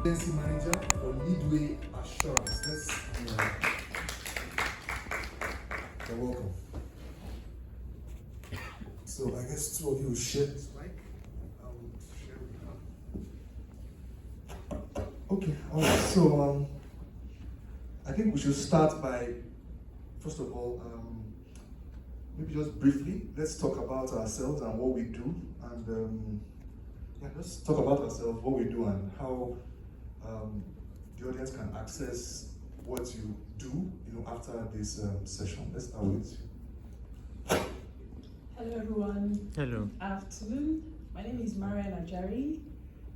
agency manager for Leadway Assurance. You're welcome. So I guess two of you will share this mic. I will share with her. Okay, all right. So I think we should start by, first of all, maybe just briefly, let's talk about ourselves and what we do, and let's talk about ourselves, what we do, and how the audience can access what you do, after this session. Let's start with you. Hello everyone. Hello. Afternoon. My name is Maria Najari.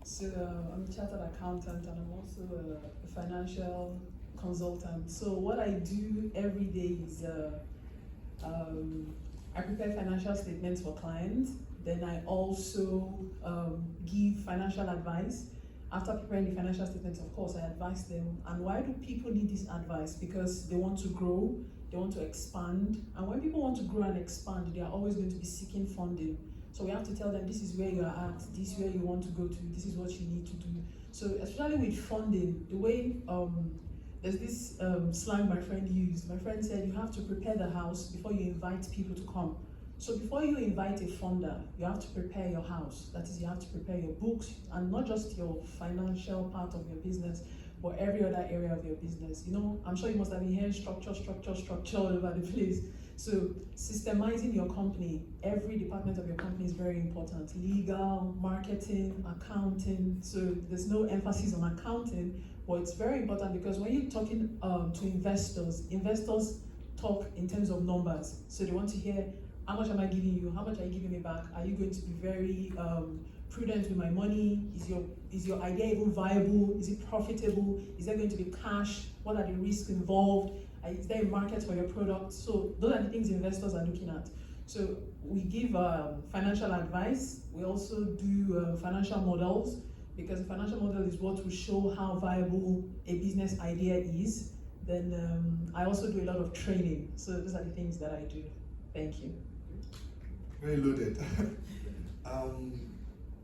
So I'm a chartered accountant and I'm also a financial consultant. So what I do every day is I prepare financial statements for clients. Then I also give financial advice. After preparing the financial statements, of course, I advise them. And why do people need this advice? Because they want to grow, they want to expand. And when people want to grow and expand, they are always going to be seeking funding. So we have to tell them, this is where you are at, this is where you want to go to, this is what you need to do. So especially with funding, the way, there's this slang my friend used. My friend said, you have to prepare the house before you invite people to come. So before you invite a funder, you have to prepare your house. That is, you have to prepare your books, and not just your financial part of your business, but every other area of your business. I'm sure you must have been hearing structure all over the place. So systemizing your company, every department of your company is very important. Legal, marketing, accounting. So there's no emphasis on accounting, but it's very important because when you're talking to investors talk in terms of numbers. So they want to hear, how much am I giving you? How much are you giving me back? Are you going to be very prudent with my money? Is your idea even viable? Is it profitable? Is there going to be cash? What are the risks involved? Is there a market for your product? So those are the things investors are looking at. So we give financial advice. We also do financial models, because a financial model is what will show how viable a business idea is. Then I also do a lot of training. So those are the things that I do. Thank you. Very loaded.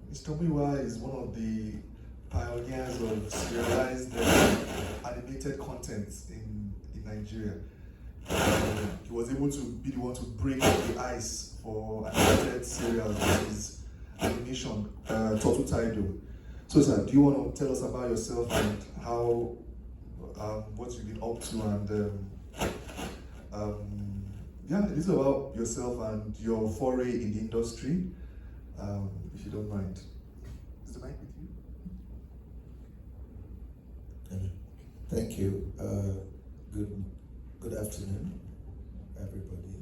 Mr. Miwa is one of the pioneers of serialized animated content in Nigeria. He was able to be the one to break the ice for animated serials with his animation, Untitled. So, sir, do you want to tell us about yourself and how, what you've been up to, and it is about yourself and your foray in the industry, if you don't mind. Is the mic with you? Thank you. Good afternoon, everybody.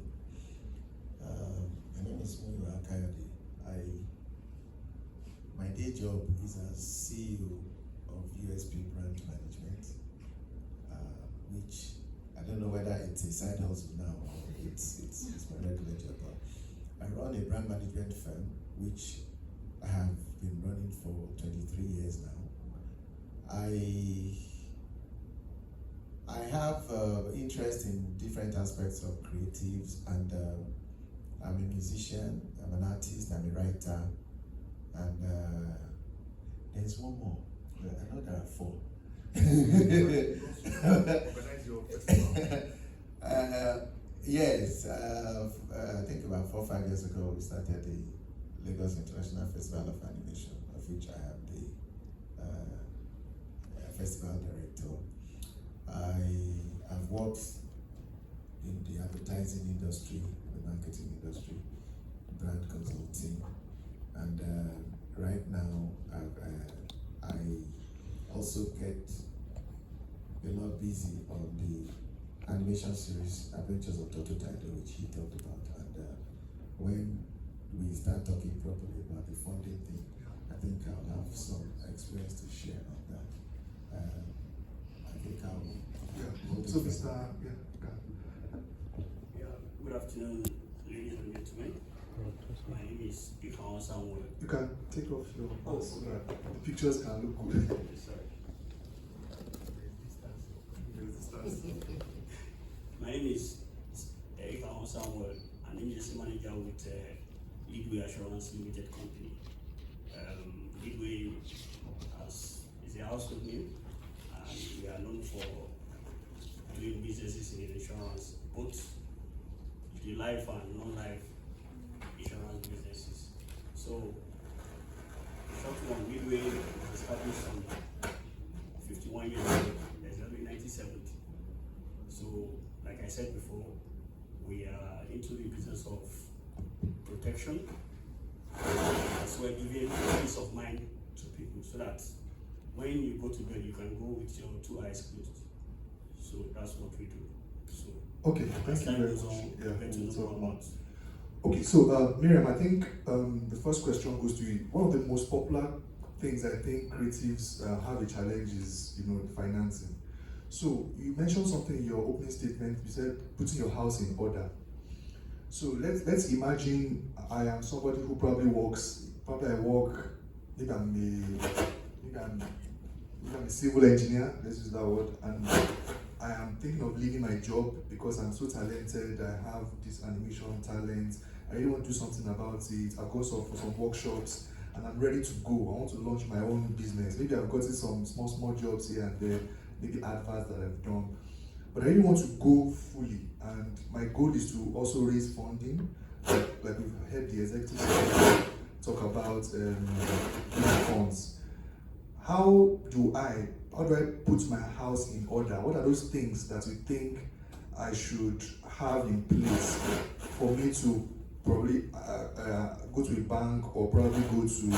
My name is Muyiwa Kayode. My day job is as CEO of USP Brand Management, which I don't know whether it's a side hustle now or it's my regular job. I run a brand management firm which I have been running for 23 years now. I have interest in different aspects of creatives, and I'm a musician, I'm an artist, I'm a writer, and there's one more. I know there are four. Organize your festival. Yes, I think about 4 or 5 years ago we started the Lagos International Festival of Animation, of which I am the festival director. I have worked in the advertising industry, the marketing industry, brand consulting, and right now I also get a lot busy on the animation series Adventures of Untitled, which he talked about, and when we start talking properly about the funding thing, I think I'll have some experience to share on that. I think I'll So Mr. Good afternoon, ladies and gentlemen. My name is Ikao Samuel. You can take off your mask so that the pictures can look good. Sorry. There's distance. My name is Ikao Samuel. I'm agency manager with Leadway Assurance Limited Company. Leadway is a household name. for doing businesses in insurance, both the life and non-life insurance businesses. So, short one, Midway was established in 51 years ago, exactly 1970. So, like I said before, we are into the business of protection, as well giving peace of mind to people, so that when you go to bed, you can go with your 2 eyes closed. So that's what we do. So Okay, thank you very goes much. on, Yeah, get to we'll know talk more more. about. Okay, so Miriam, I think the first question goes to you. One of the most popular things I think creatives have a challenge is, the financing. So you mentioned something in your opening statement. You said putting your house in order. So let's imagine I am somebody who probably I work, maybe I'm a civil engineer, let's use that word, and I am thinking of leaving my job because I'm so talented, I have this animation talent, I really want to do something about it, I've got some workshops, and I'm ready to go. I want to launch my own business. Maybe I've gotten some small jobs here and there, maybe adverts that I've done. But I really want to go fully, and my goal is to also raise funding, like we've heard the executive talk about funds. How do I put my house in order? What are those things that you think I should have in place for me to probably go to a bank, or probably go to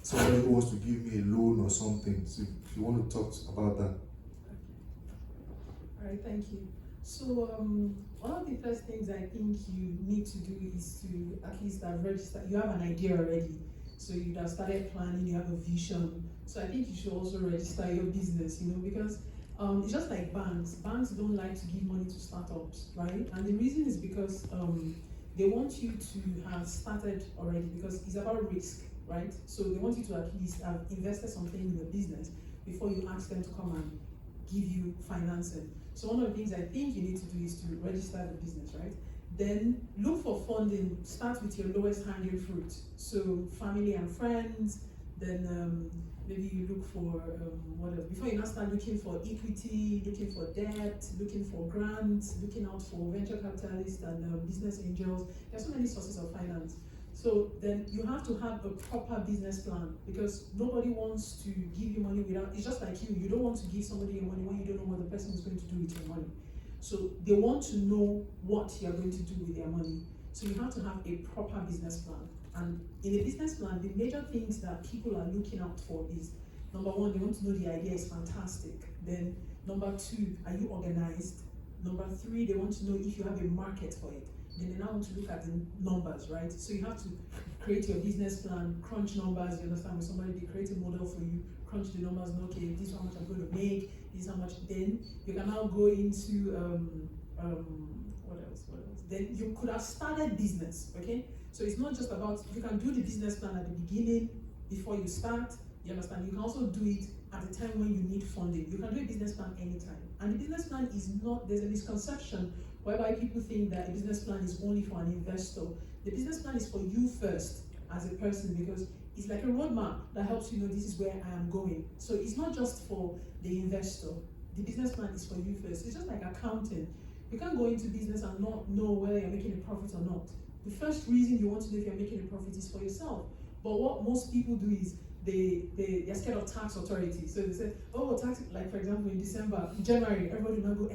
somebody who wants to give me a loan or something? So if you want to talk about that. All right, thank you. So one of the first things I think you need to do is to at least have registered. You have an idea already, so you'd have started planning. You have a vision. So I think you should also register your business. Because it's just like banks. Banks don't like to give money to startups, right? And the reason is because they want you to have started already, because it's about risk, right? So they want you to at least have invested something in the business before you ask them to come and give you financing. So one of the things I think you need to do is to register the business, right? Then look for funding. Start with your lowest hanging fruit. So family and friends. Then maybe you look for what else? Before you now start looking for equity, looking for debt, looking for grants, looking out for venture capitalists and business angels. There's so many sources of finance. So then you have to have a proper business plan, because nobody wants to give you money without, it's just like you don't want to give somebody your money when you don't know what the person is going to do with your money. So they want to know what you're going to do with their money. So you have to have a proper business plan. And in a business plan, the major things that people are looking out for is, number one, they want to know the idea is fantastic. Then number two, are you organized? Number three, they want to know if you have a market for it. Then they now want to look at the numbers, right? So you have to create your business plan, crunch numbers, you understand, with somebody, they create a model for you, crunch the numbers, and okay, this is how much I'm going to make, this is how much. Then you can now go into, what else? Then you could have started business, okay? So it's not just about, you can do the business plan at the beginning, before you start, you understand? You can also do it at the time when you need funding. You can do a business plan anytime. And the business plan is not, there's a misconception whereby people think that a business plan is only for an investor. The business plan is for you first as a person, because it's like a roadmap that helps you know this is where I am going. So it's not just for the investor. The business plan is for you first. It's just like accounting. You can't go into business and not know whether you're making a profit or not. The first reason you want to know if you're making a profit is for yourself. But what most people do is they're scared of tax authority. So they say, oh, tax, like for example, in December, in January, everybody will now go,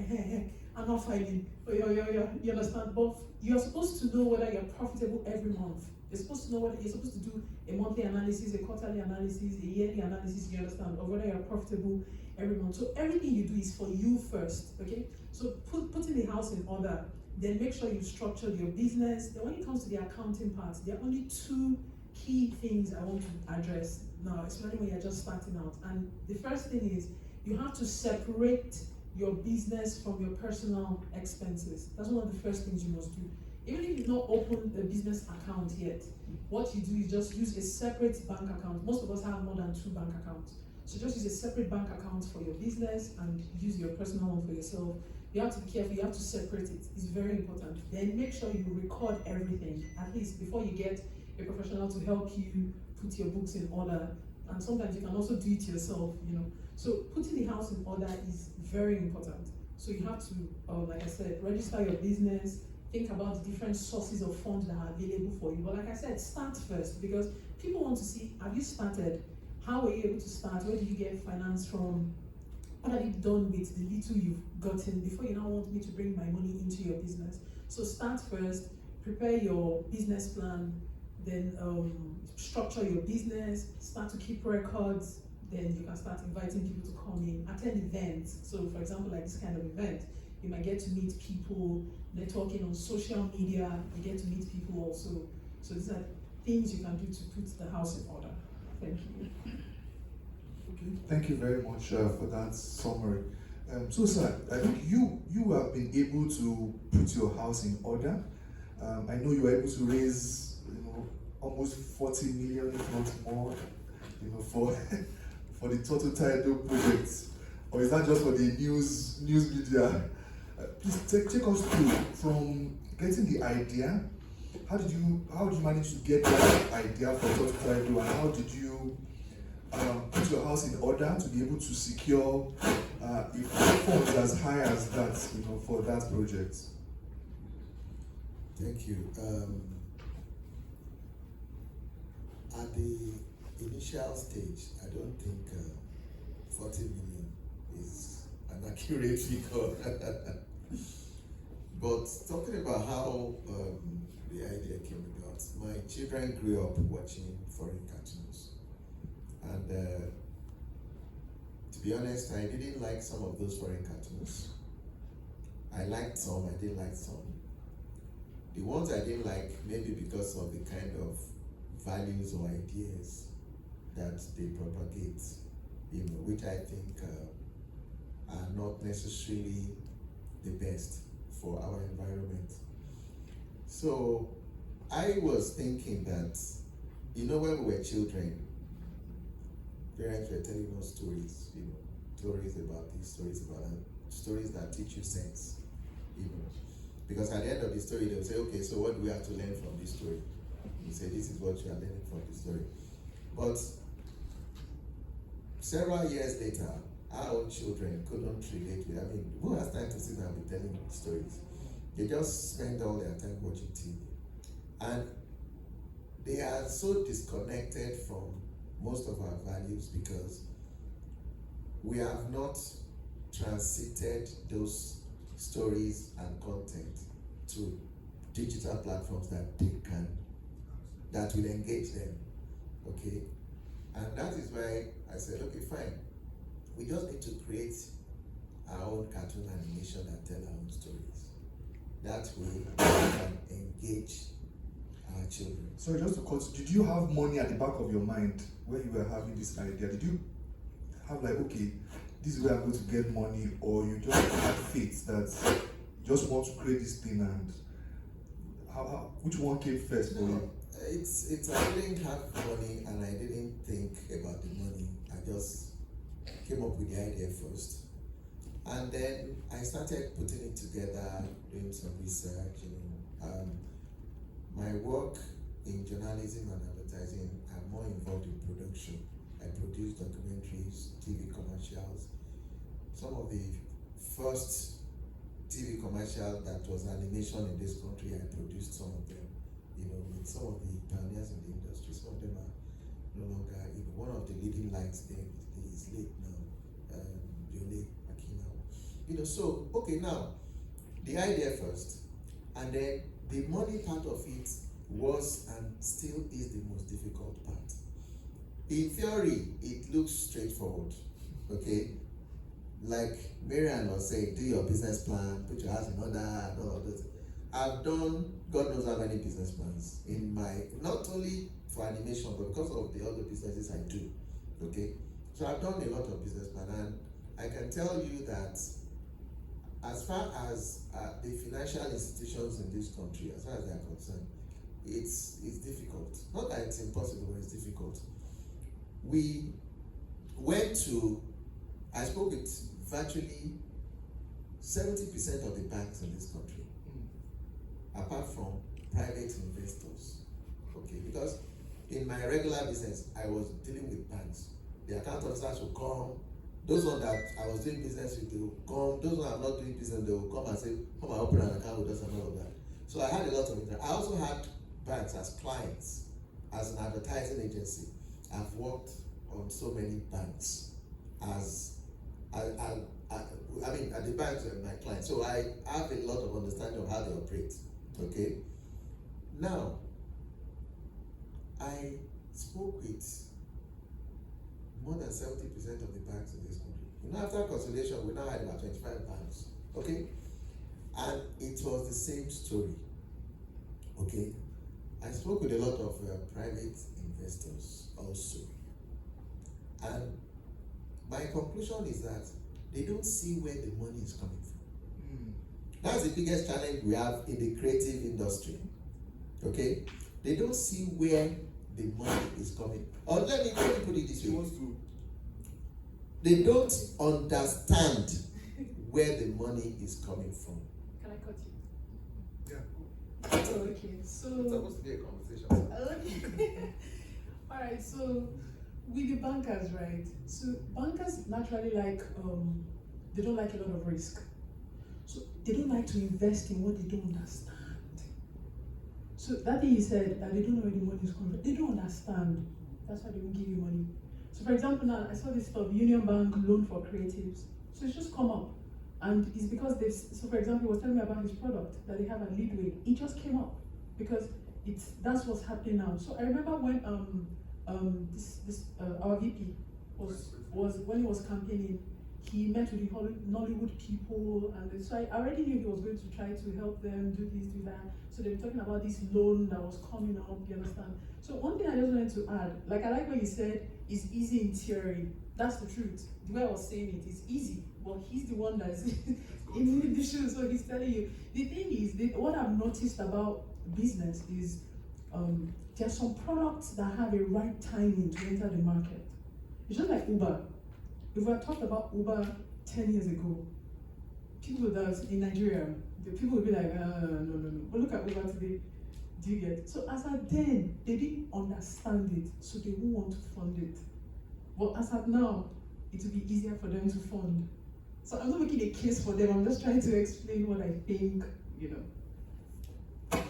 I'm not filing. Oh, yeah, you understand? But you're supposed to know whether you're profitable every month. You're supposed to know whether you're supposed to do a monthly analysis, a quarterly analysis, a yearly analysis, you understand, or whether you're profitable every month. So everything you do is for you first, okay? So putting the house in order, then make sure you've structured your business. Then when it comes to the accounting part, there are only two key things I want to address now, especially when you're just starting out. And the first thing is, you have to separate your business from your personal expenses. That's one of the first things you must do. Even if you've not opened a business account yet, what you do is just use a separate bank account. Most of us have more than 2 bank accounts. So just use a separate bank account for your business and use your personal one for yourself. You have to be careful, you have to separate it. It's very important. Then make sure you record everything, at least before you get a professional to help you put your books in order. and sometimes you can also do it yourself, you know. So putting the house in order is very important. So you have to, like I said, register your business, think about the different sources of funds that are available for you. But like I said, start first, because people want to see, have you started? How were you able to start? Where did you get finance from? What have you done with the little you've gotten before you now want me to bring my money into your business? So start first, prepare your business plan, then structure your business, start to keep records, then you can start inviting people to come in, attend events. So for example, like this kind of event, you might get to meet people, networking on social media, you get to meet people also. So these are things you can do to put the house in order. Thank you. Okay, thank you very much for that summary. So sir, I think you have been able to put your house in order. I know you were able to raise, almost 40 million, if not more, for for the total title project. Or is that just for the news media? Please take us through from getting the idea. How did you manage to get that idea for total title, and how did you put your house in order to be able to secure funds as high as that, for that project? Thank you. At the initial stage, I don't think 40 million is an accurate figure. But talking about how the idea came about, my children grew up watching foreign cartoons. And to be honest, I didn't like some of those foreign cartoons. I liked some, I didn't like some. The ones I didn't like, maybe because of the kind of values or ideas that they propagate, which I think are not necessarily the best for our environment. So I was thinking that, when we were children, parents were telling us stories, stories about this, stories about that, stories that teach you sense, Because at the end of the story, they'll say, okay, so what do we have to learn from this story? You say, this is what you are learning from the story. But several years later, our own children couldn't relate with, who has time to sit down and be telling stories? They just spend all their time watching TV. And they are so disconnected from most of our values because we have not transited those stories and content to digital platforms that will engage them, okay? And that is why I said, okay, fine. We just need to create our own cartoon animation and tell our own stories. That way, we can engage our children. Sorry, just to cut, did you have money at the back of your mind when you were having this idea? Did you have okay, this is where I'm going to get money, or you just had faith that you just want to create this thing, and which one came first for you? It's I didn't have money and I didn't think about the money. I just came up with the idea first. And then I started putting it together, doing some research, my work in journalism and advertising, I'm more involved in production. I produce documentaries, TV commercials. Some of the first TV commercial that was animation in this country, I produced some of them, with some of the pioneers in the industry. Some of them are no longer, one of the leading lights there is late now, Yole Akina. So, okay, now, the idea first, and then the money part of it was and still is the most difficult part. In theory, it looks straightforward, okay? Like Marianne was saying, do your business plan, put your house in order, and all of this. I've done God knows how many business plans in not only for animation, but because of the other businesses I do, okay? So I've done a lot of business plans, and I can tell you that as far as the financial institutions in this country, as far as they are concerned, it's difficult. Not that it's impossible, but it's difficult. We went to, I spoke with virtually 70% of the banks in this country, apart from private investors, okay? Because in my regular business, I was dealing with banks. The account officers would come. Those ones that I was doing business with, they would come. Those ones I'm not doing business, they would come and say, come and open an account with us and all of that. So I had a lot of interest. I also had banks as clients, as an advertising agency. I've worked on so many banks as I mean, at the banks were my clients. So I have a lot of understanding of how they operate. Okay. Now, I spoke with more than 70% of the banks in this country. You know, after consolidation, we now had about 25 banks. Okay? And it was the same story. Okay? I spoke with a lot of private investors also. And my conclusion is that they don't see where the money is coming from. That's the biggest challenge we have in the creative industry. Okay? They don't see where the money is coming. Or let me put it this way. They don't understand where the money is coming from. Can I cut you? Yeah. Okay, so. It's supposed to be a conversation. Okay. All right, so with the bankers, right? So bankers naturally like, they don't like a lot of risk. So they don't like to invest in what they don't understand. So that thing you said, that they don't know where the money is coming from, they don't understand. That's why they won't give you money. So for example now, I saw this stuff, Union Bank loan for creatives. So it's just come up. And it's because so for example, he was telling me about his product that they have at Leadway. It just came up because that's what's happening now. So I remember when our VP was when he was campaigning, he met with the Nollywood people, and so I already knew he was going to try to help them do this, do that. So they were talking about this loan that was coming up, you understand? So one thing I just wanted to add, like I like what you said, is easy in theory. That's the truth. The way I was saying it is easy, but he's the one that's in the shoe, so he's telling you. The thing is, what I've noticed about business is there are some products that have a right timing to enter the market. It's just like Uber. If we had talked about Uber 10 years ago, people that in Nigeria, the people would be like, no. But look at Uber today. Do you get? So as at then, they didn't understand it, so they won't want to fund it. But as at now, it will be easier for them to fund. So I'm not making a case for them. I'm just trying to explain what I think, you know.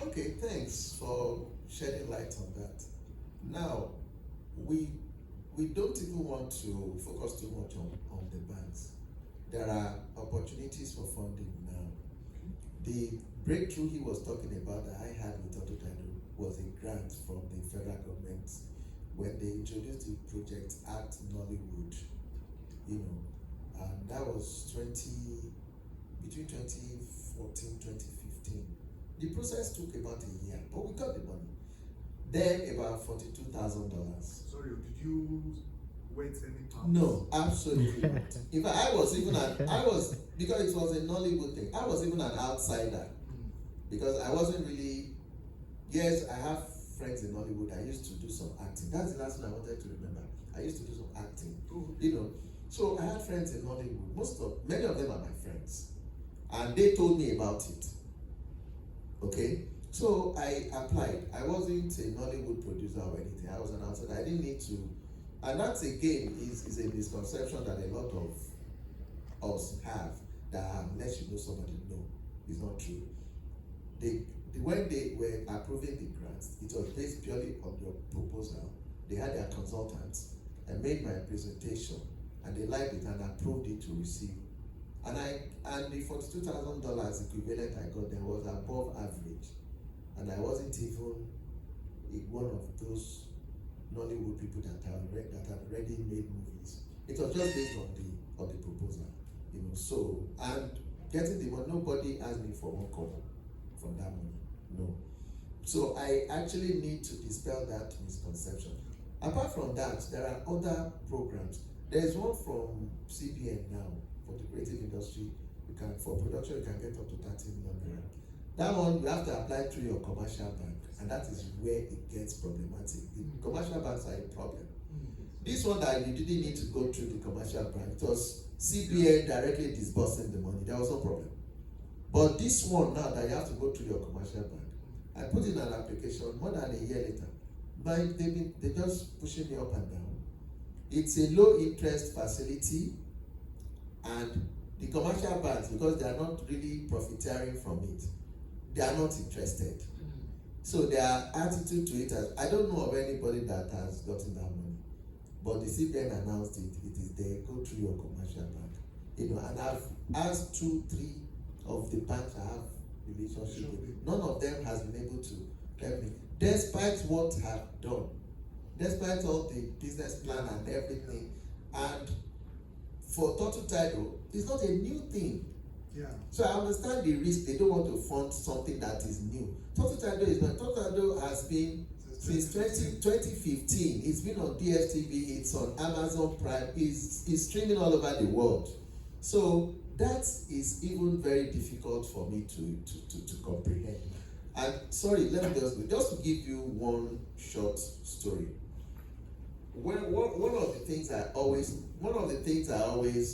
Okay, thanks for shedding light on that. Now, we don't even want to focus too much on the banks. There are opportunities for funding now. The breakthrough he was talking about that I had with Untitled was a grant from the federal government when they introduced the project Act Nollywood, you know, and that was between 2014, 2015. The process took about a year, but we got the money. Then about $42,000. Sorry, did you wait any time? No, absolutely not. In fact, because it was a Nollywood thing, I was even an outsider. Because I wasn't really, yes, I have friends in Nollywood. I used to do some acting. That's the last one I wanted to remember. I used to do some acting, you know. So I had friends in Nollywood. Many of them are my friends. And they told me about it. Okay? So I applied. I wasn't a Nollywood producer or anything. I was an outsider. I didn't need to. And that again is a misconception that a lot of us have, that unless you know somebody, no, it's not true. When they were approving the grants, it was based purely on your proposal. They had their consultants. I made my presentation, and they liked it and approved it to receive. And the $42,000 equivalent I got there was above average. And I wasn't even one of those Nollywood people that have already made movies. It was just based on the proposal, you know. So, and getting the money, nobody asked me for one call from that money, no. So I actually need to dispel that misconception. Apart from that, there are other programs. There's one from CBN now for the creative industry. For production, you can get up to 30 million. That one, you have to apply through your commercial bank, and that is where it gets problematic. The commercial banks are a problem. This one that you didn't need to go through the commercial bank, it was CBN directly disbursing the money. There was no problem. But this one now that you have to go through your commercial bank, I put in an application more than a year later. but they're just pushing me up and down. It's a low interest facility, and the commercial banks, because they are not really profiteering from it, they are not interested. So their attitude to it is, I don't know of anybody that has gotten that money, but the CBN announced it. It is there. Go through your commercial bank, And I've asked 2-3 of the banks I have relationship with. None of them has been able to help me, despite what I've done, despite all the business plan and everything. And for Total Title, it's not a new thing. Yeah. So I understand the risk. They don't want to fund something that is new. Total Title is not. Total Title has been since 2015. It's been on DSTV. It's on Amazon Prime. It's streaming all over the world. So that is even very difficult for me to comprehend. And sorry, let me just to give you one short story. One of the things I always,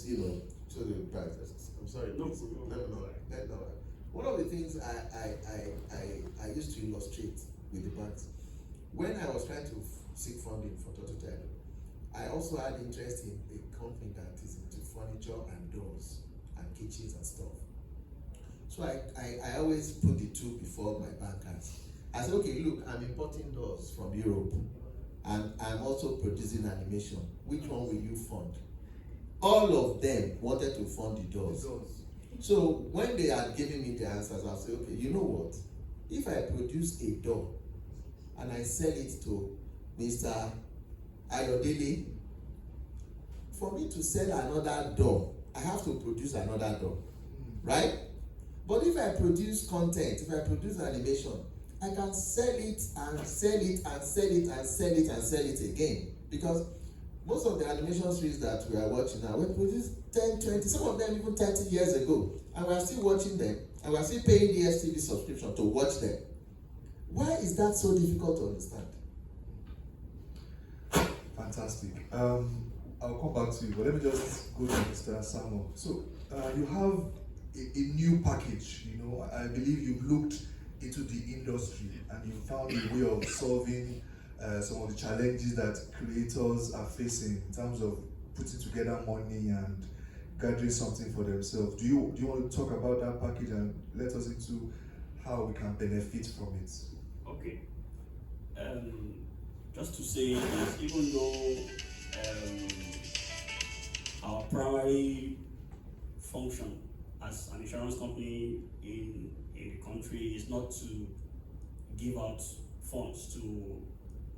to the practice. I'm sorry. No, One of the things I used to illustrate with the banks, when I was trying to seek funding for Total Title, I also had interest in a company that is into furniture and doors and kitchens and stuff. So I always put the two before my bankers. I said, okay, look, I'm importing doors from Europe, and I'm also producing animation. Which one will you fund? All of them wanted to fund the doors. So when they had given me the answers, I'll say, okay, you know what? If I produce a door and I sell it to Mr. Ayodele, for me to sell another door, I have to produce another door, right? But if I produce content, if I produce animation, I can sell it and sell it and sell it and sell it and sell it again. Because most of the animation series that we are watching now were produced 10, 20, some of them even 30 years ago. And we are still watching them, and we are still paying the STV subscription to watch them. Why is that so difficult to understand? Fantastic. I'll come back to you, but let me just go to Mr. Samuel. So you have a new package. I believe you looked into the industry and you found a way of solving some of the challenges that creators are facing in terms of putting together money and gathering something for themselves. Do you want to talk about that package and let us into how we can benefit from it? Okay. Just to say that even though our primary function as an insurance company in the country is not to give out funds to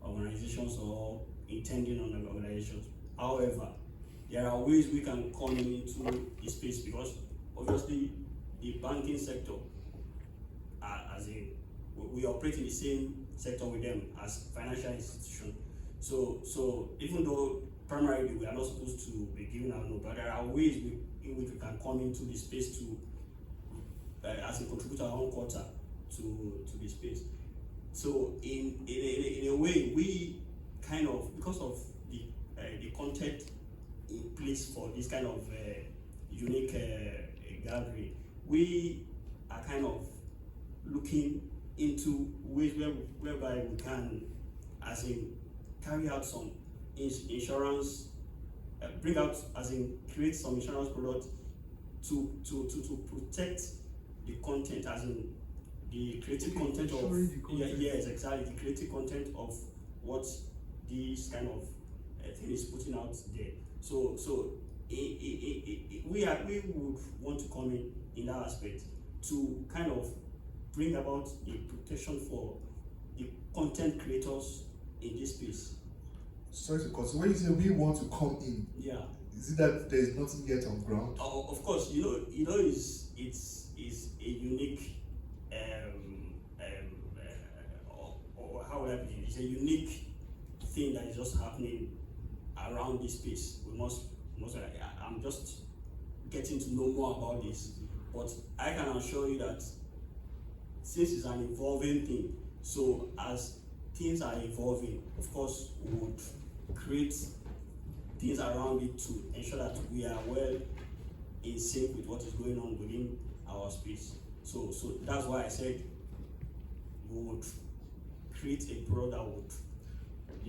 organizations or intending on organizations. However, there are ways we can come into the space, because obviously the banking sector, we operate in the same sector with them as financial institution. So even though primarily we are not supposed to be giving out no, but there are ways in which we can come into the space to as a contributor our own quota to the space. So in a way, we kind of, because of the content in place for this kind of unique gathering, we are kind of looking into ways whereby we can, carry out some insurance, create some insurance products to protect the content, the creative content of yes, exactly, the creative content of what this kind of thing is putting out there. So we would want to come in that aspect to kind of bring about the protection for the content creators in this space. Sorry to cut. So when you say we want to come in, yeah, is it that there is nothing yet on ground? Of course, it's a unique or how would I put it? It's a unique thing that is just happening around this space. I'm just getting to know more about this, but I can assure you that since it's an evolving thing, so as things are evolving, of course, we would create things around it to ensure that we are well in sync with what is going on within our space. So that's why I said we would create a product that would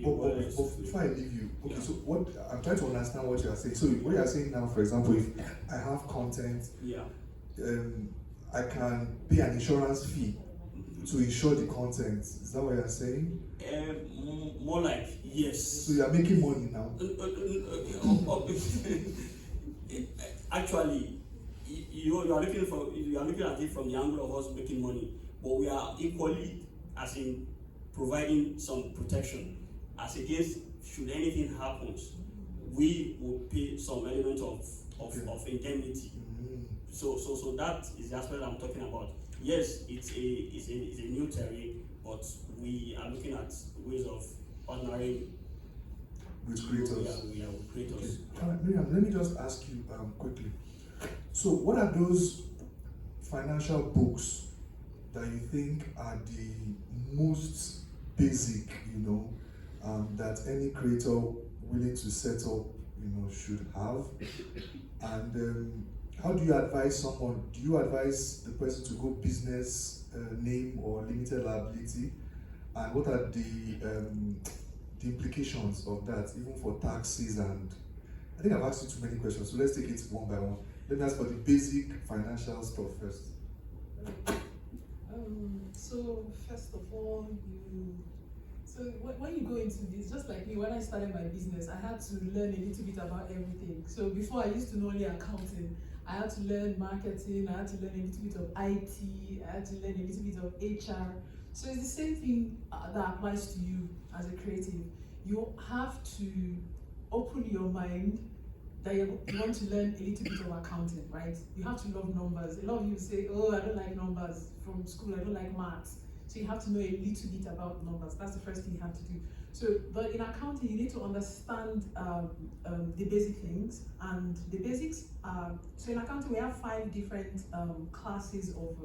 But before I leave you, okay, so what I'm trying to understand what you are saying. So what you are saying now, for example, if I have content, I can pay an insurance fee to insure the content. Is that what you are saying? More like yes. So you are making money now. Actually, you are looking at it from the angle of us making money, but we are equally as in providing some protection as against should anything happens, we will pay some element of indemnity. So that is the aspect I'm talking about. Yes, it's a new terrain, but we are looking at ways of partnering with creators. Yeah, with creators. Okay. All right, Miriam, let me just ask you quickly. So what are those financial books that you think are the most basic, that any creator willing to set up, should have? And how do you advise someone? Do you advise the person to go business name or limited liability? And what are the implications of that, even for taxes? And I think I've asked you too many questions, so let's take it one by one. Let me ask for the basic financial stuff first. So first of all, when you go into this, just like me, when I started my business, I had to learn a little bit about everything. So before, I used to know only accounting. I had to learn marketing, I had to learn a little bit of IT, I had to learn a little bit of HR. So it's the same thing that applies to you as a creative. You have to open your mind that you want to learn a little bit of accounting, right? You have to love numbers. A lot of you say, oh, I don't like numbers from school, I don't like maths. So you have to know a little bit about numbers. That's the first thing you have to do. So, but in accounting, you need to understand the basic things, and the basics are, so in accounting, we have 5 different classes of,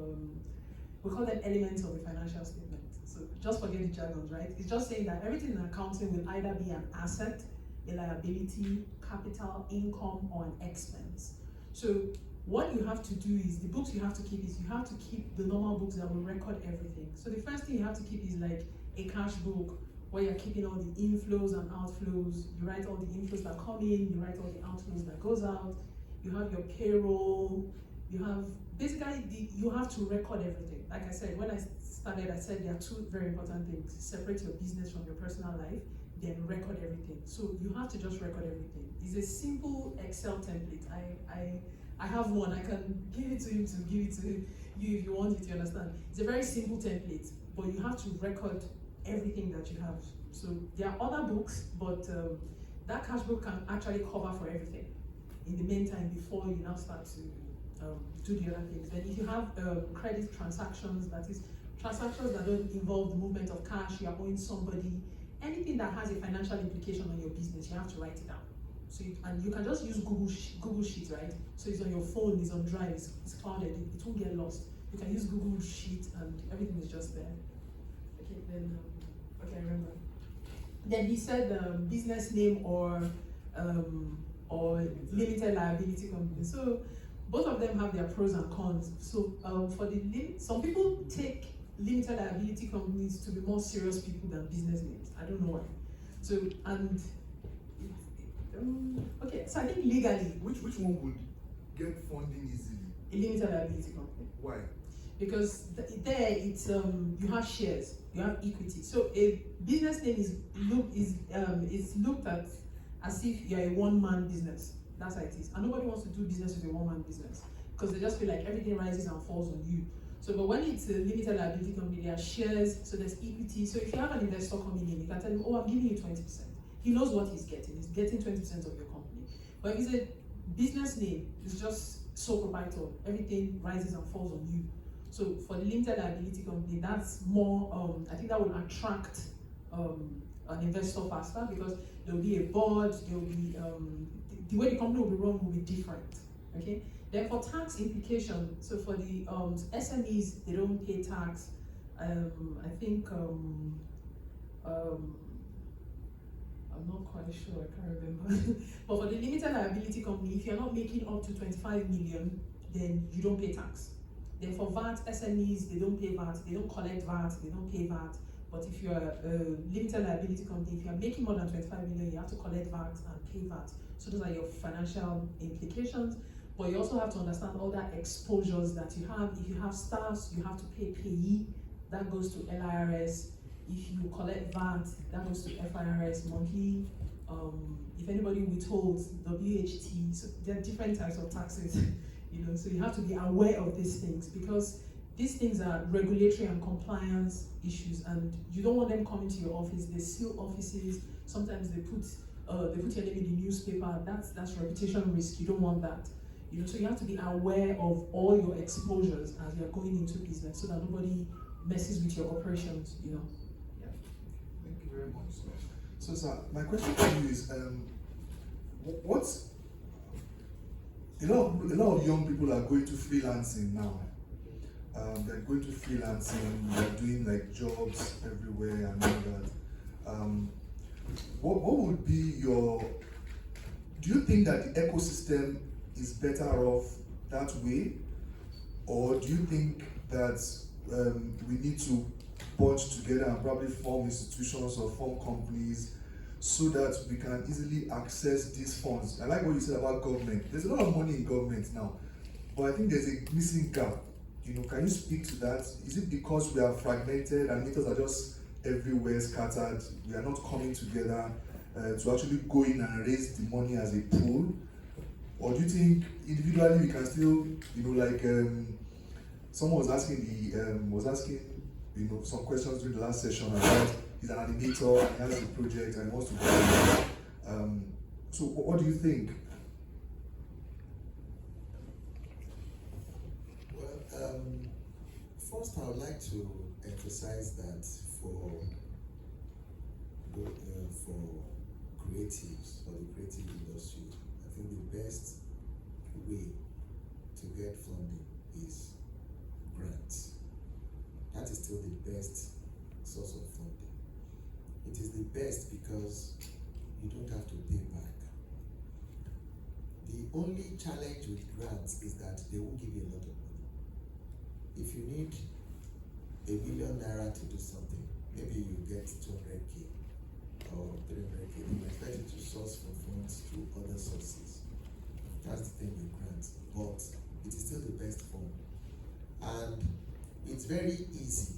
we call them elements of a financial statement. So just forget the jargons, right? It's just saying that everything in accounting will either be an asset, a liability, capital, income, or an expense. So what you have to do is, the books you have to keep is, you have to keep the normal books that will record everything. So the first thing you have to keep is like a cash book, where you're keeping all the inflows and outflows. You write all the inflows that come in, you write all the outflows that goes out. You have your payroll, you have, basically, you have to record everything. Like I said, when I started, I said there are 2 very important things. Separate your business from your personal life, then record everything. So you have to just record everything. It's a simple Excel template. I have one. I can give it to him to give it to you if you want it, you understand. It's a very simple template, but you have to record everything that you have. So there are other books, but that cash book can actually cover for everything in the meantime before you now start to do the other things. Then if you have credit transactions, that is transactions that don't involve the movement of cash, you are owing somebody, anything that has a financial implication on your business, you have to write it down. So and you can just use Google Sheet, right? So it's on your phone, it's on Drive, it's clouded, it won't get lost. You can use Google Sheet and everything is just there. Okay, then, okay, I remember. Then he said business name or limited liability company. So both of them have their pros and cons. So for some people take limited liability companies to be more serious people than business names. I don't know why. So, and okay, so I think legally, which one would get funding easily? A limited liability company. Why? Because there it's you have shares, you have equity. So a business name is looked at as if you're a one-man business. That's how it is. And nobody wants to do business with a one-man business because they just feel like everything rises and falls on you. So, but when it's a limited liability company, there are shares, so there's equity. So if you have an investor coming in, you can tell him, oh, I'm giving you 20%. He knows what he's getting. He's getting 20% of your company. But if it's a business name, it's just sole proprietor. Everything rises and falls on you. So for the limited liability company, that's more, I think that will attract an investor faster because there will be a board, there will be, the way the company will be run will be different, okay? Then for tax implication, so for the SMEs, they don't pay tax. I think, I'm not quite sure, I can't remember. But for the limited liability company, if you're not making up to 25 million, then you don't pay tax. Then for VAT, SMEs, they don't pay VAT, they don't collect VAT, they don't pay VAT. But if you're a limited liability company, if you're making more than 25 million, you have to collect VAT and pay VAT. So those are your financial implications. But you also have to understand all that exposures that you have. If you have staffs, you have to pay payee, that goes to LIRS. If you collect VAT, that goes to FIRS monthly. If anybody withholds, WHT, so there are different types of taxes, so you have to be aware of these things, because these things are regulatory and compliance issues, and you don't want them coming to your office. They seal offices. Sometimes they put your name in the newspaper. That's reputation risk. You don't want that. So you have to be aware of all your exposures as you're going into business, so that nobody messes with your operations. Yeah. Thank you very much. So, sir, my question to you is, what's a lot of young people are going to freelancing now. They're going to freelancing. They're doing like jobs everywhere and all that. What would be your? Do you think that the ecosystem is better off that way, or do you think that we need to bunch together and probably form institutions or form companies so that we can easily access these funds? I like what you said about government. There's a lot of money in government now, but I think there's a missing gap. Can you speak to that? Is it because we are fragmented and meters are just everywhere scattered? We are not coming together to actually go in and raise the money as a pool? Or do you think individually we can still, someone was asking some questions during the last session about he's an animator and he has a project and he wants to go. So what do you think? Well, first I would like to emphasize that for creatives or the creative industry, I think the best way to get funding is grants. That is still the best source of funding. It is the best because you don't have to pay back. The only challenge with grants is that they won't give you a lot of money. If you need ₦1 million to do something, maybe you get 200K or 300K. They expect you to source for funds through other sources. That's the thing with grants, but it is still the best form. And it's very easy.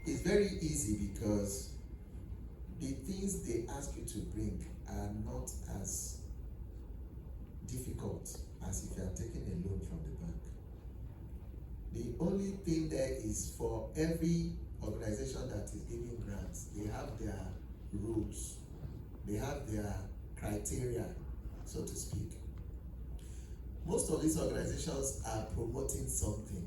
It's very easy because the things they ask you to bring are not as difficult as if you are taking a loan from the bank. The only thing there is, for every organization that is giving grants, they have their rules, they have their criteria, so to speak. Most of these organizations are promoting something,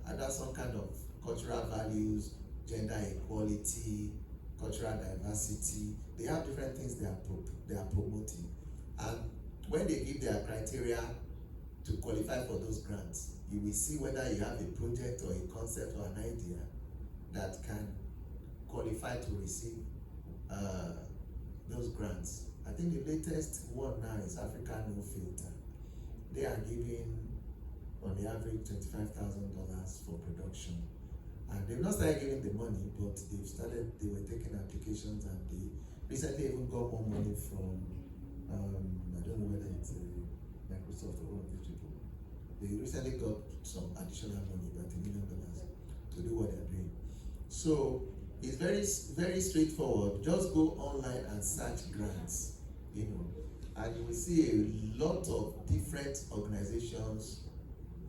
either some kind of cultural values, gender equality, cultural diversity. They have different things they are promoting. And when they give their criteria to qualify for those grants, you will see whether you have a project or a concept or an idea that can qualify to receive those grants. I think the latest one now is Africa No Filter. They are giving, on the average, $25,000 for production. And they've not started giving the money, but they were taking applications, and they recently even got more money from, I don't know whether it's Microsoft or one of these people. They recently got some additional money, about $1 million, to do what they're doing. So it's very, very straightforward. Just go online and search grants, and you will see a lot of different organizations,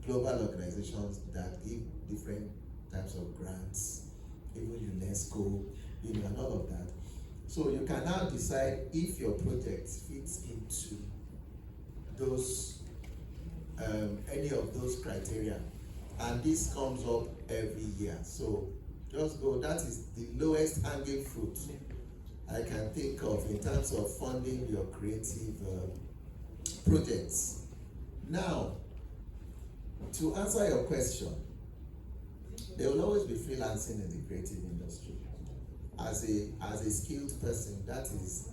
global organizations that give different types of grants, even UNESCO, and all of that. So you can now decide if your project fits into those, any of those criteria, and this comes up every year. So just go. That is the lowest hanging fruit I can think of in terms of funding your creative projects. Now, to answer your question, there will always be freelancing in the creative industry. As a skilled person, that is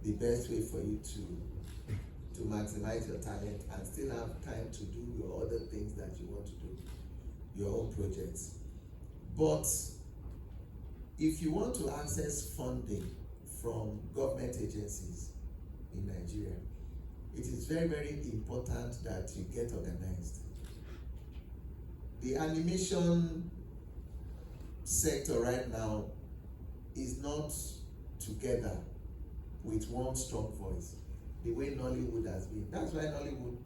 the best way for you to maximize your talent and still have time to do your other things that you want to do, your own projects. But if you want to access funding from government agencies in Nigeria, it is very, very important that you get organized. The animation sector right now is not together with one strong voice, the way Nollywood has been. That's why Nollywood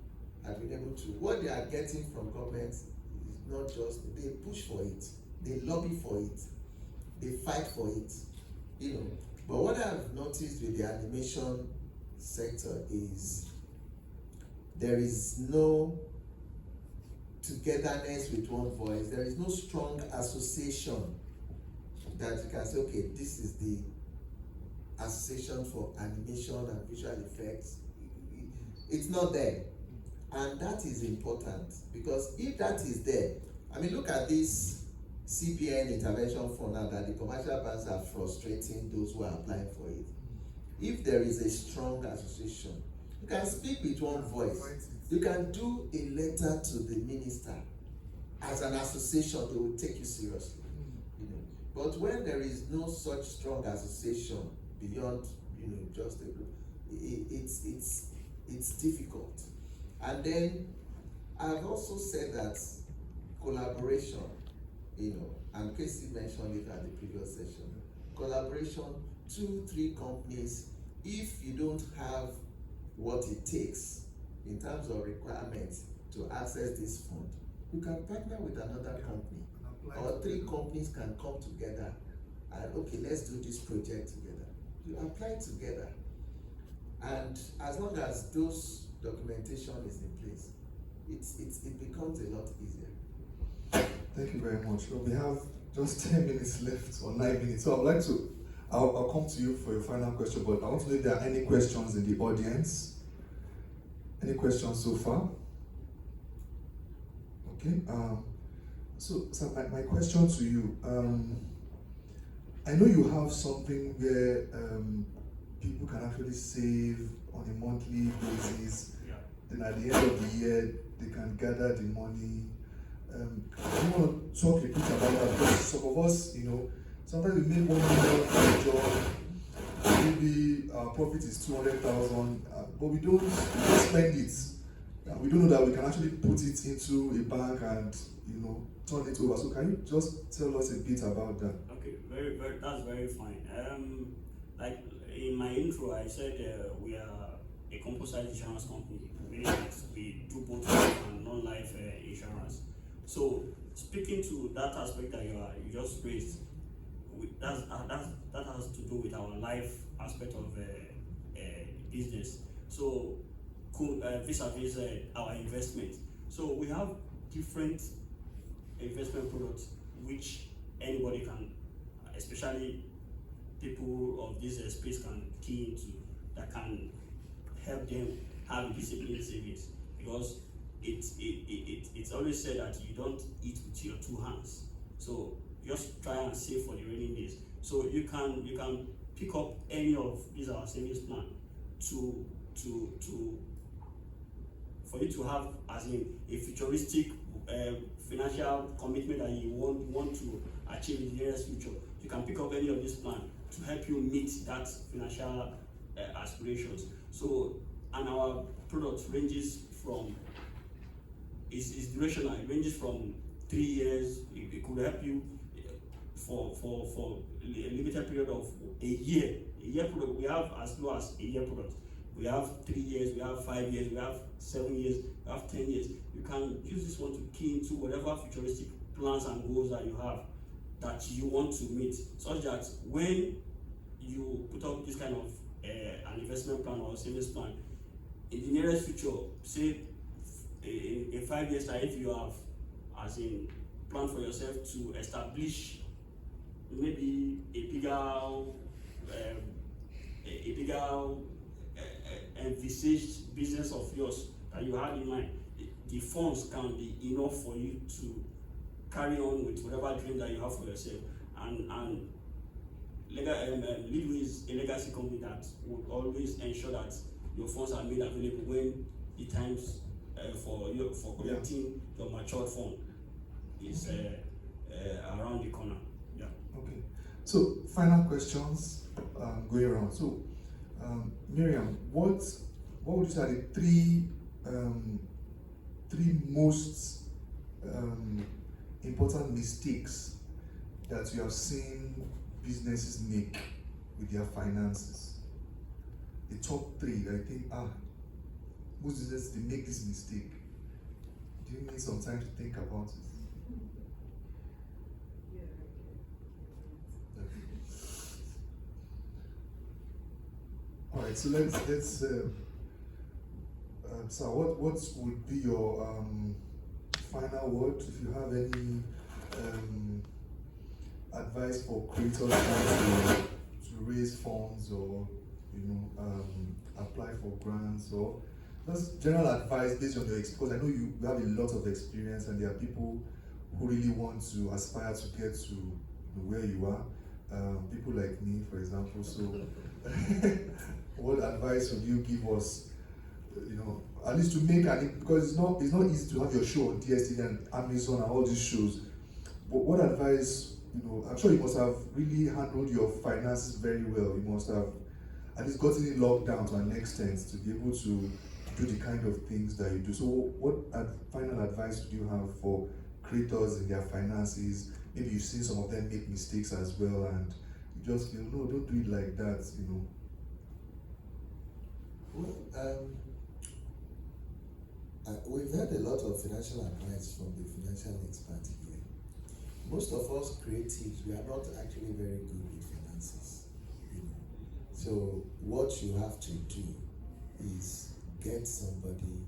have been able to, what they are getting from government is not just, they push for it, they lobby for it, they fight for it, you know. But what I've noticed with the animation sector is there is no togetherness with one voice. There is no strong association that you can say, okay, this is the association for animation and visual effects. It's not there. And that is important, because if that is there, I mean, look at this CPN intervention fund now that the commercial banks are frustrating those who are applying for it. If there is a strong association, you can speak with one voice. You can do a letter to the minister. As an association, they will take you seriously. You know. But when there is no such strong association beyond, you know, just a group, it's difficult. And then I've also said that collaboration, you know, and Casey mentioned it at the previous session. Collaboration, 2-3 companies, if you don't have what it takes in terms of requirements to access this fund, you can partner with another company, or 3 companies can come together and, okay, let's do this project together. You apply together, and as long as those documentation is in place, it becomes a lot easier. Thank you very much. So we have just 10 minutes left, or 9 minutes. So I'd like to, I'll come to you for your final question, but I want to know if there are any questions in the audience. Any questions so far? Okay. So my question to you, I know you have something where people can actually save on a monthly basis. Yeah. Then at the end of the year, they can gather the money. Do you want to talk a bit about that? Because some of us, you know, sometimes we make 1 million for a job, maybe our profit is 200,000, but we don't spend it. We don't know that we can actually put it into a bank and, you know, turn it over. So can you just tell us a bit about that? Okay, that's very fine. Like in my intro, I said we are a composite insurance company, meaning that we do both life and non-life insurance. So speaking to that aspect that you just raised, that has to do with our life aspect of business. So vis-a-vis our investment. So we have different investment products which anybody can, especially people of this space, can key into, that can help them have disciplined savings, because it's always said that you don't eat with your 2 hands. So just try and save for the rainy days. So you can pick up any of these our savings plan for you to have as in a futuristic financial commitment that you want to achieve in the nearest future. You can pick up any of this plan to help you meet that financial aspirations. So, and our product ranges from, is durational. It ranges from 3 years. It could help you for a limited period of a year. A year product, we have as low as a year product. We have 3 years, we have 5 years, we have 7 years, we have 10 years. You can use this one to key into whatever futuristic plans and goals that you have that you want to meet, such that when you put up this kind of an investment plan or a savings plan, in the nearest future, say in 5 years time, if you have as in plan for yourself to establish maybe a bigger envisaged business of yours that you had in mind, the funds can be enough for you to carry on with whatever dream that you have for yourself. And Leadway is a legacy company that would always ensure that your funds are made available when the times for collecting your matured fund is around the corner. Yeah. Okay. So, final questions going around. So, Miriam, what would you say are the three most important mistakes that you have seen businesses make with their finances? The top three that I think, most businesses, they make this mistake. Do you need some time to think about it? All right, so let's so what would be your final word, if you have any advice for creators trying to raise funds, or apply for grants, or just general advice based on your experience? Because I know you have a lot of experience, and there are people who really want to aspire to get to where you are. People like me, for example. So, what advice would you give us? At least to make because it's not easy to have your show on DSTV and Amazon and all these shows. But what advice? I'm sure you must have really handled your finances very well. You must have at least gotten it locked down to an extent to be able to do the kind of things that you do. So, what final advice do you have for creators in their finances? Maybe you've seen some of them make mistakes as well, and you just feel, no, don't do it like that. We've heard a lot of financial advice from the financial expert here. Most of us creatives, we are not actually very good with finances. So what you have to do is get somebody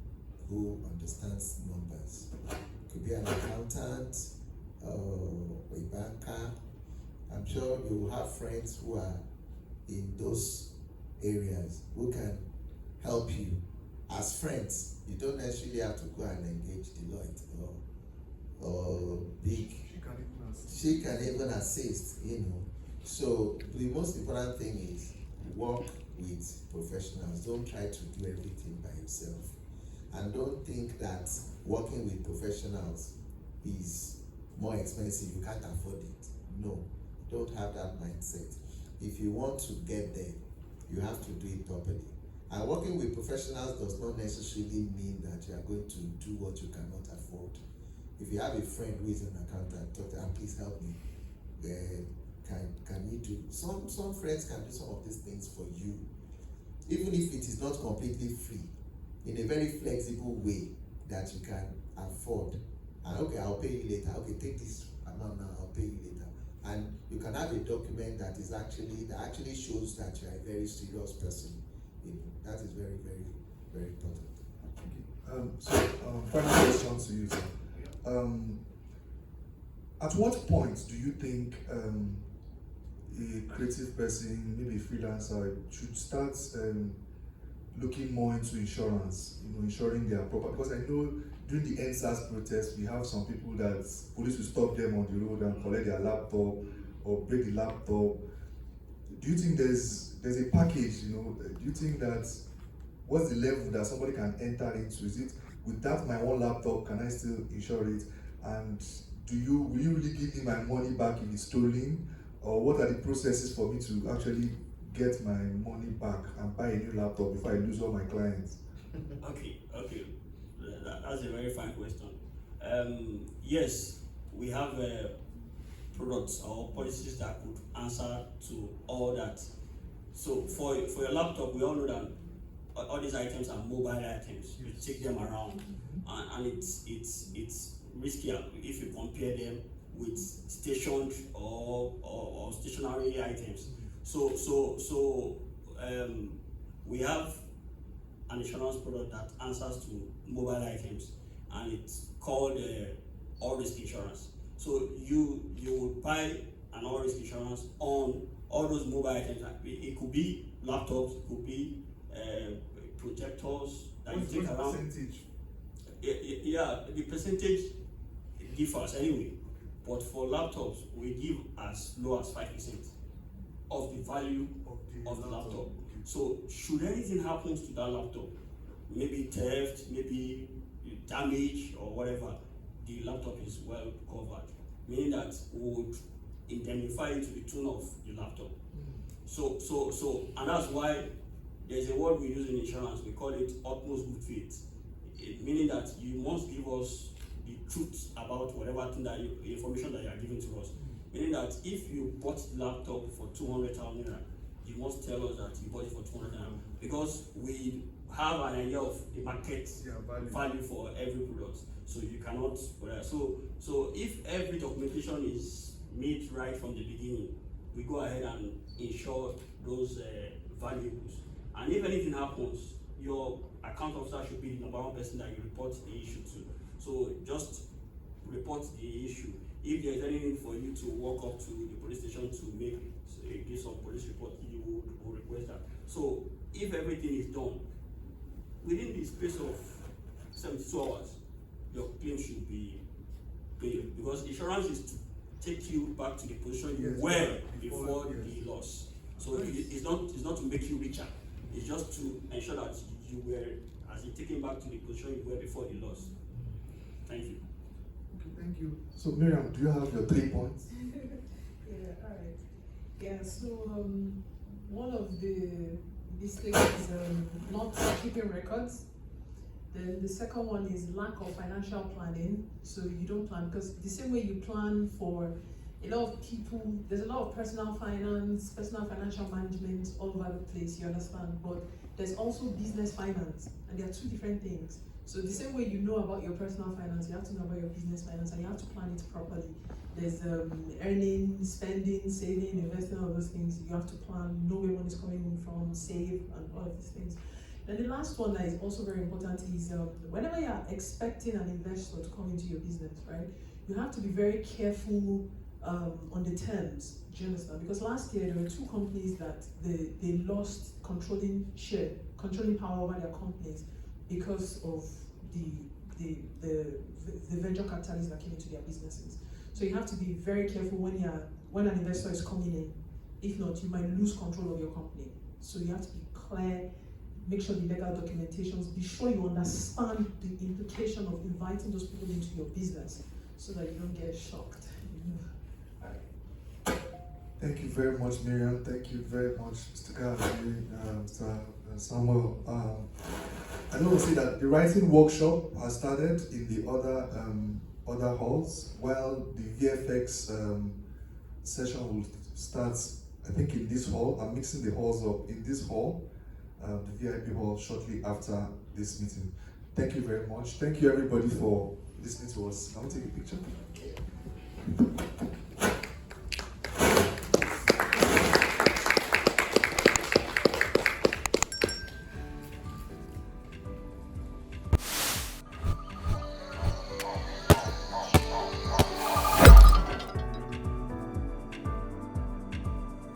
who understands numbers. It could be an accountant or a banker. I'm sure you will have friends who are in those areas who can help you. As friends, you don't necessarily have to go and engage Deloitte or big. She can even assist, So the most important thing is work with professionals. Don't try to do everything by yourself. And don't think that working with professionals is more expensive, you can't afford it. No, don't have that mindset. If you want to get there, you have to do it properly. And working with professionals does not necessarily mean that you are going to do what you cannot afford. If you have a friend who is an accountant, talk to them, please help me. Can you do some friends can do some of these things for you, even if it is not completely free, in a very flexible way that you can afford. And okay, I'll pay you later. Okay, take this amount now, I'll pay you later. And you can have a document that actually shows that you are a very serious person. That is very, very, very important. Final question to you, sir. At what point do you think a creative person, maybe a freelancer, should start looking more into insurance, insuring their property? Because I know during the NSAS protest, we have some people that police will stop them on the road and collect their laptop or break the laptop. Do you think there's a package, do you think that, what's the level that somebody can enter into? Is it, with that my one laptop, can I still insure it? And will you really give me my money back if it's stolen? Or what are the processes for me to actually get my money back and buy a new laptop before I lose all my clients? Okay. That's a very fine question. Yes, we have products or policies that could answer to all that. So for your laptop, we all know that all these items are mobile items. You take them around, and it's riskier if you compare them with stationed or stationary items. So we have an insurance product that answers to mobile items, and it's called all risk insurance. So you would buy an all risk insurance on all those mobile items. It could be laptops, it could be projectors that you take around. Percentage? Yeah, the percentage differs anyway. But for laptops, we give as low as 5% of the value of the laptop. So should anything happen to that laptop, maybe theft, maybe damage or whatever, the laptop is well covered. Meaning that we would indemnify you to the tune of the laptop. So, and that's why there's a word we use in insurance, we call it utmost good faith. Meaning that you must give us the truth about whatever thing that information that you are giving to us. Meaning that if you bought the laptop for 200,000 naira, you must tell us that you bought it for 200 naira, because we have an idea of the market value for every product. So you cannot, so if every documentation is made right from the beginning, we go ahead and insure those valuables. And if anything happens, your account officer should be the number one person that you report the issue to. So just report the issue. If there's anything for you to walk up to the police station to make give some police report, you would request that. So if everything is done within the space of 72 hours, your claim should be paid, because insurance is to take you back to the position you were before the loss. So it's not to make you richer. It's just to ensure that you were, as in, taken back to the position you were before the loss. Thank you. Okay, thank you. So Miriam, do you have your 3 points? Yeah, all right. Yeah, so one of the mistakes is not keeping records. Then the second one is lack of financial planning. So you don't plan, because the same way you plan for a lot of people, there's a lot of personal finance, personal financial management all over the place, you understand? But there's also business finance, and they are two different things. So the same way you know about your personal finance, you have to know about your business finance, and you have to plan it properly. There's earning, spending, saving, investing, all those things. You have to plan, know where money is coming in from, save, and all of these things. And the last one that is also very important is whenever you are expecting an investor to come into your business, right? You have to be very careful on the terms. Do you understand? Because last year there were two companies that they lost controlling power over their companies because of the venture capitalists that came into their businesses. So you have to be very careful when an investor is coming in. If not, you might lose control of your company. So you have to be clear, make sure the legal documentations, be sure you understand the implication of inviting those people into your business so that you don't get shocked. Thank you very much, Miriam. Thank you very much, Mr. Gavin, Mr. Samuel. I know we see that the writing workshop has started in the other halls, while the VFX session will start, I think, in this hall. I'm mixing the halls up in this hall, the VIP hall, shortly after this meeting. Thank you very much. Thank you, everybody, for listening to us. Can we take a picture?